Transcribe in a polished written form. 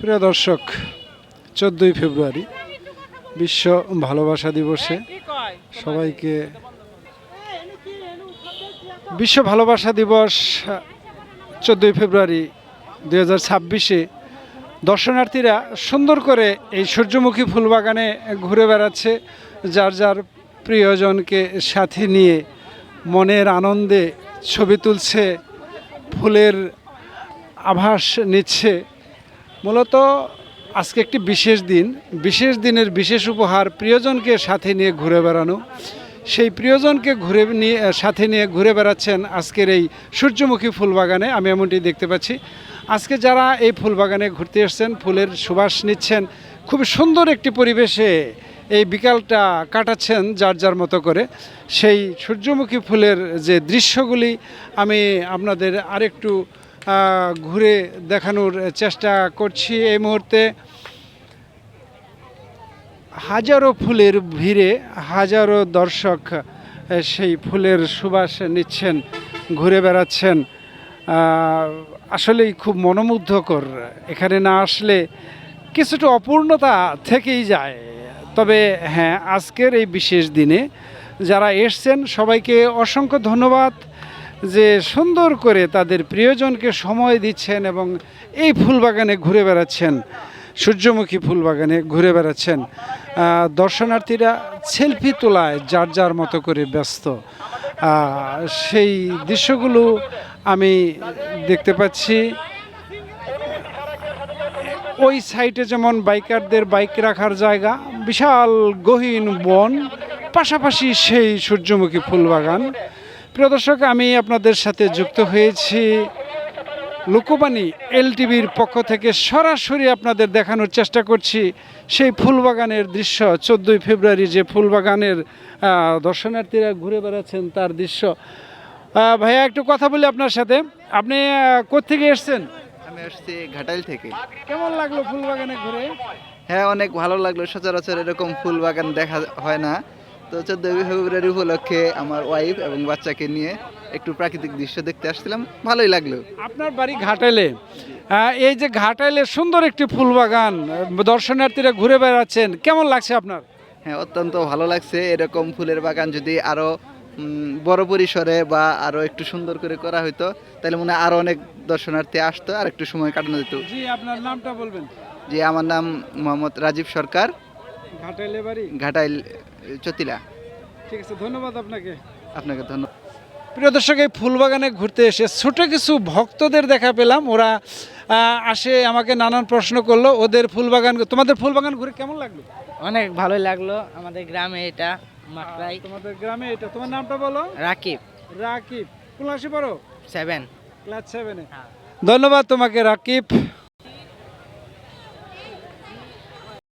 প্রিয় দর্শক, 14ই ফেব্রুয়ারি বিশ্ব ভালোবাসা দিবসে সবাইকে বিশ্ব ভালোবাসা দিবস 14ই ফেব্রুয়ারি 2026-এ দর্শনার্থীরা সুন্দর করে এই সূর্যমুখী ফুলবাগানে ঘুরে বেড়াচ্ছে, যার যার প্রিয়জনকে সাথে নিয়ে মনের আনন্দে ছবি তুলছে, ফুলের আভাস নিচ্ছে। মূলত আজকে একটি বিশেষ দিনের বিশেষ উপহার প্রিয়জনকে সাথে নিয়ে ঘুরে বেড়ানো। সেই প্রিয়জনকে সাথে নিয়ে ঘুরে বেড়াচ্ছেন আজকের এই সূর্যমুখী ফুলবাগানে। আমি এমনটি দেখতে পাচ্ছি। আজকে যারা এই ফুলবাগানে ঘুরতে এসেছেন, ফুলের সুবাস নিচ্ছেন, খুব সুন্দর একটি পরিবেশে এই বিকালটা কাটাচ্ছেন যার যার মতো করে। সেই সূর্যমুখী ফুলের যে দৃশ্যগুলি আমি আপনাদের আরেকটু ঘুরে দেখানোর চেষ্টা করছি। এই মুহূর্তে হাজারো ফুলের ভিড়ে হাজারো দর্শক সেই ফুলের সুবাস নিচ্ছেন, ঘুরে বেড়াচ্ছেন। আসলেই খুব মনোমুগ্ধকর। এখানে না আসলে কিছুটা অপূর্ণতা থেকেই যায়। তবে হ্যাঁ, আজকের এই বিশেষ দিনে যারা এসছেন সবাইকে অসংখ্য ধন্যবাদ যে সুন্দর করে তাদের প্রিয়জনকে সময় দিচ্ছেন এবং এই ফুলবাগানে ঘুরে বেড়াচ্ছেন, সূর্যমুখী ফুলবাগানে ঘুরে বেড়াচ্ছেন। দর্শনার্থীরা সেলফি তোলায় যার যার মতো করে ব্যস্ত। সেই দৃশ্যগুলো আমি দেখতে পাচ্ছি। ওই সাইডে যেমন বাইকারদের বাইক রাখার জায়গা, বিশাল গহীন বন, পাশাপাশি সেই সূর্যমুখী ফুলবাগান। প্রিয় দর্শক, আমি আপনাদের সাথে যুক্ত হয়েছি লোকবাণী এলটিভির পক্ষ থেকে। সরাসরি আপনাদের দেখানোর চেষ্টা করছি সেই ফুলবাগানের দৃশ্য। 14ই ফেব্রুয়ারি যে ফুলবাগানের দর্শনার্থীরা ঘুরে বেড়াচ্ছেন তার দৃশ্য। ভাইয়া, একটু কথা বলি আপনার সাথে। আপনি কোত্থেকে এসছেন? আমি আসছি ঘাটাইল থেকে। কেমন লাগলো ফুলবাগানে ঘুরে? হ্যাঁ, অনেক ভালো লাগলো। সচরাচর এরকম ফুল বাগান দেখা হয় না। তো 14ই ফেব্রুয়ারি উপলক্ষে আমার ওয়াইফ এবং বাচ্চাকে নিয়ে একটু প্রাকৃতিক দৃশ্য দেখতে আসছিলাম, ভালোই লাগলো। আপনার বাড়ি ঘাটাইলে। এই যে ঘাটাইলে সুন্দর একটি ফুলবাগান, দর্শনার্থীরা ঘুরে বেড়াচ্ছেন, কেমন লাগছে আপনার? হ্যাঁ, অত্যন্ত ভালো লাগছে। এরকম ফুলের বাগান যদি আরো বড় পরিসরে বা আরো একটু সুন্দর করে করা হইতো তাহলে মনে হয় আরো অনেক দর্শনার্থী আসতো, আর একটু সময় কাটানো যেত। জি, আপনার নামটা বলবেন? জি, আমার নাম মোহাম্মদ রাজীব সরকার, ঘাটাইলে বাড়ি, ঘাটাইল চতিলা। ঠিক আছে, ধন্যবাদ আপনাকে। আপনাকে ধন্যবাদ। প্রিয় দর্শক, এই ফুলবাগানে ঘুরতে এসে ছোট কিছু ভক্তদের দেখা পেলাম। ওরা আসে আমাকে নানান প্রশ্ন করলো। ওদের ফুলবাগান, তোমাদের ফুলবাগান ঘুরে কেমন লাগলো? অনেক ভালো লাগলো। আমাদের গ্রামে এটা মাত্রাই। তোমাদের গ্রামে এটা। তোমার নামটা বলো? রাকিব। রাকিব। কোন ক্লাসে পড়ো? 7 ক্লাস 7-এ। ধন্যবাদ তোমাকে রাকিব।